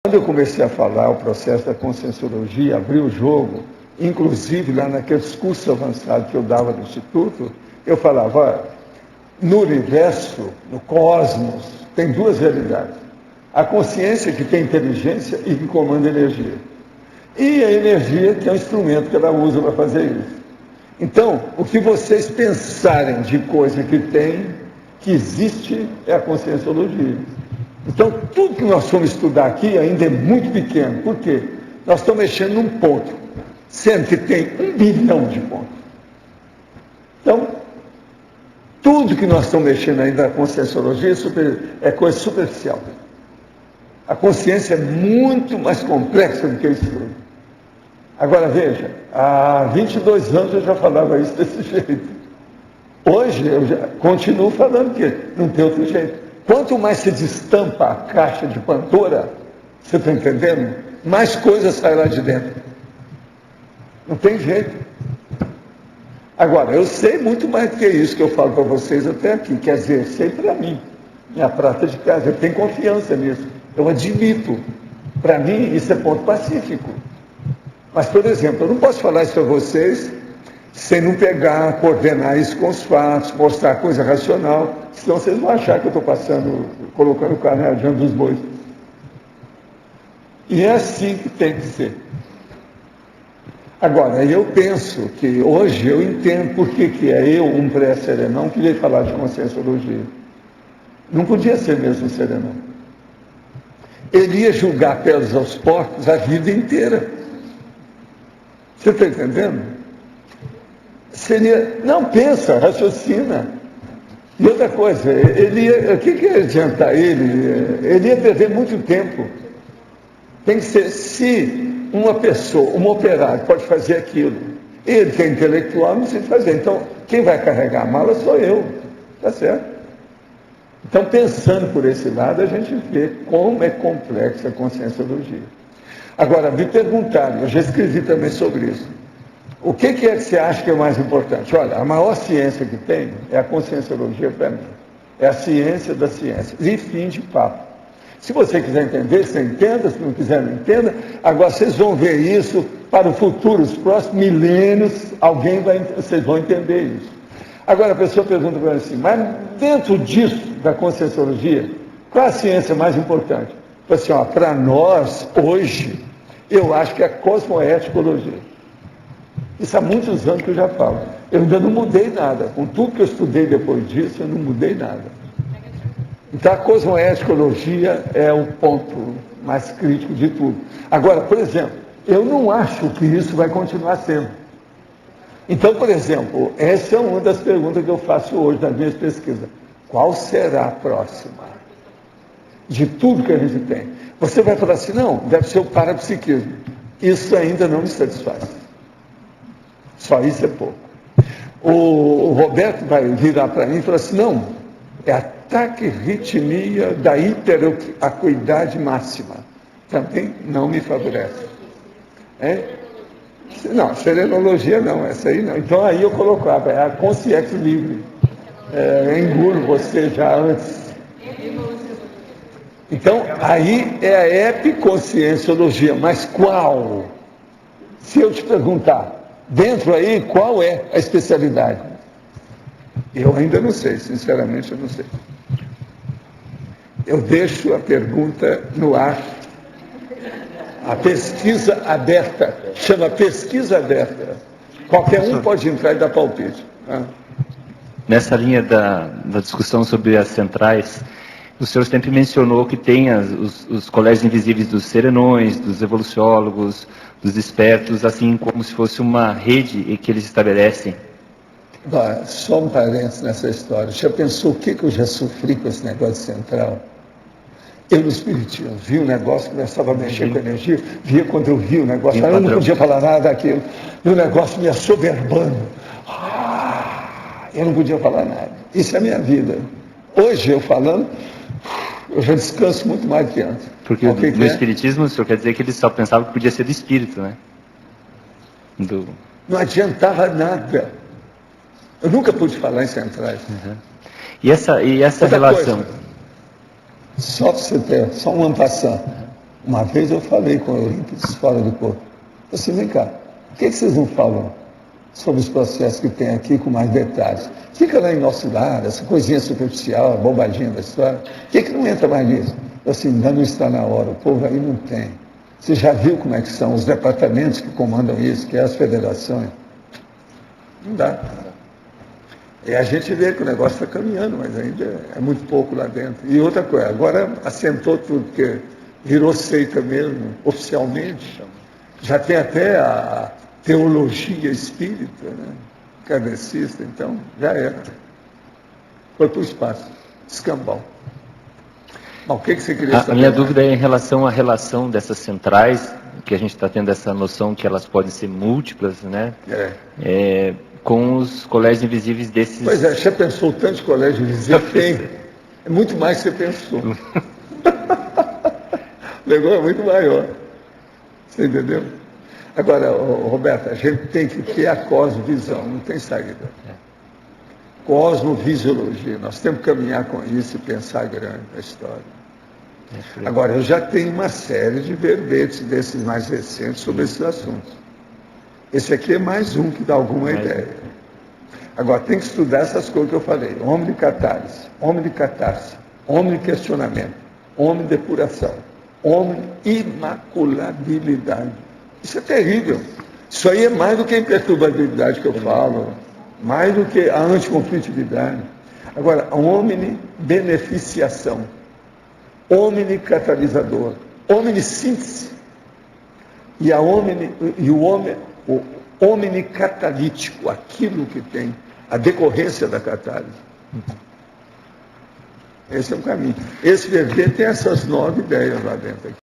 Quando eu comecei a falar o processo da conscienciologia, abri o jogo, inclusive lá naqueles cursos avançados que eu dava no Instituto, eu falava, olha, no universo, no cosmos, tem duas realidades. A consciência que tem inteligência e que comanda energia. E a energia que é um instrumento que ela usa para fazer isso. Então, o que vocês pensarem de coisa que tem, que existe, é a conscienciologia. Então, tudo que nós vamos estudar aqui ainda é muito pequeno. Por quê? Nós estamos mexendo num ponto, sendo que tem 1 bilhão de pontos. Então, tudo que nós estamos mexendo ainda na conscienciologia é coisa superficial. A consciência é muito mais complexa do que isso tudo. Agora, veja, há 22 anos eu já falava isso desse jeito. Hoje eu já continuo falando que não tem outro jeito. Quanto mais se destampa a caixa de Pandora, você está entendendo? Mais coisas saem lá de dentro. Não tem jeito. Agora, eu sei muito mais do que isso que eu falo para vocês até aqui. Quer dizer, eu sei para mim. Minha prata de casa, eu tenho confiança nisso. Eu admito. Para mim, isso é ponto pacífico. Mas, por exemplo, eu não posso falar isso para vocês sem não pegar, coordenar isso com os fatos, mostrar coisa racional, senão vocês vão achar que eu estou colocando o carro diante dos bois. E é assim que tem que ser. Agora, eu penso que hoje eu entendo por que é eu, um pré-serenão, que veio falar de conscienciologia. Não podia ser mesmo um serenão. Ele ia julgar pelos aos porcos a vida inteira. Você está entendendo? Seria, não pensa, raciocina. E outra coisa, o que ia adiantar ele? Ele ia perder muito tempo. Tem que ser, se uma pessoa, um operário pode fazer aquilo, ele que é intelectual não precisa fazer. Então, quem vai carregar a mala sou eu. Tá certo? Então, pensando por esse lado, a gente vê como é complexa a conscienciologia. Agora, me perguntaram, eu já escrevi também sobre isso. O que é que você acha que é mais importante? Olha, a maior ciência que tem é a conscienciologia para mim. É a ciência das ciências. E fim de papo. Se você quiser entender, você entenda. Se não quiser, não entenda. Agora, vocês vão ver isso para o futuro, os próximos milênios, vocês vão entender isso. Agora, a pessoa pergunta para mim assim, mas dentro disso, da conscienciologia, qual é a ciência mais importante? Assim, para nós, hoje, eu acho que é a cosmoeticologia. Isso há muitos anos que eu já falo. Eu ainda não mudei nada. Com tudo que eu estudei depois disso, eu não mudei nada. Então, a cosmoeticologia é o ponto mais crítico de tudo. Agora, por exemplo, eu não acho que isso vai continuar sendo. Então, por exemplo, essa é uma das perguntas que eu faço hoje nas minhas pesquisas. Qual será a próxima? De tudo que a gente tem. Você vai falar assim, não, deve ser o parapsiquismo. Isso ainda não me satisfaz. Só isso é pouco. O Roberto vai virar para mim e falar assim, não, é a taquirritmia da hiperacuidade máxima. Também não me favorece. Não, serenologia não, essa aí não. Então aí eu colocava, é a consciência livre. Engulo você já antes. Então, aí é a epiconscienciologia, mas qual? Se eu te perguntar, dentro aí, qual é a especialidade? Eu ainda não sei, sinceramente eu não sei. Eu deixo a pergunta no ar. A pesquisa aberta, chama pesquisa aberta. Qualquer um pode entrar e dar palpite. Nessa linha da discussão sobre as centrais, o senhor sempre mencionou que tem os colégios invisíveis dos serenões, dos evoluciólogos, dos espertos, assim como se fosse uma rede que eles estabelecem. Só um parênteses nessa história. Já pensou o que eu já sofri com esse negócio central? Eu no espiritismo vi um negócio, começava a mexer com energia, via quando eu vi o negócio, eu não podia falar nada daquilo, e o negócio me assoberbando. Eu não podia falar nada. Isso é a minha vida. Hoje eu falando, eu já descanso muito mais do que antes. Porque no espiritismo, o senhor quer dizer que eles só pensavam que podia ser do espírito, né? Não adiantava nada. Eu nunca pude falar em centrais. Uhum. E essa outra relação? Coisa, só para você ter, só uma passando. Uma vez eu falei com Eurípides fora do corpo. Eu disse, vem cá, por que vocês não falam sobre os processos que tem aqui com mais detalhes? Fica lá em nosso lar, essa coisinha superficial, bobaginha da história. Por que não entra mais nisso? Eu assim, ainda não está na hora, o povo aí não tem. Você já viu como é que são os departamentos que comandam isso, que é as federações? Não dá. E a gente vê que o negócio está caminhando, mas ainda é muito pouco lá dentro. E outra coisa, agora assentou tudo, porque virou seita mesmo, oficialmente. Já tem até a teologia espírita, né? Kardecista, então já era. Foi para o espaço, escambau. Bom, o que você queria saber? A minha dúvida é em relação à relação dessas centrais, que a gente está tendo essa noção que elas podem ser múltiplas, né? Com os colégios invisíveis desses... Pois é, você pensou tanto de colégio invisível? Tem. É muito mais que você pensou. O negócio é muito maior. Você entendeu? Agora, Roberto, a gente tem que ter a cosmovisão, não tem saída. Cosmovisiologia, nós temos que caminhar com isso e pensar grande a história. Agora, eu já tenho uma série de verbetes desses mais recentes sobre esses assuntos. Esse aqui é mais um que dá alguma ideia. Agora, tem que estudar essas coisas que eu falei. Homem de catarse, homem de questionamento, homem de depuração, homem de imaculabilidade. Isso é terrível. Isso aí é mais do que a imperturbabilidade que eu falo, mais do que a anticonflitividade. Agora, a homem beneficiação, homem catalisador, homem síntese, e o homem catalítico, aquilo que tem a decorrência da catálise. Esse é um caminho. Esse verbete tem essas 9 ideias lá dentro.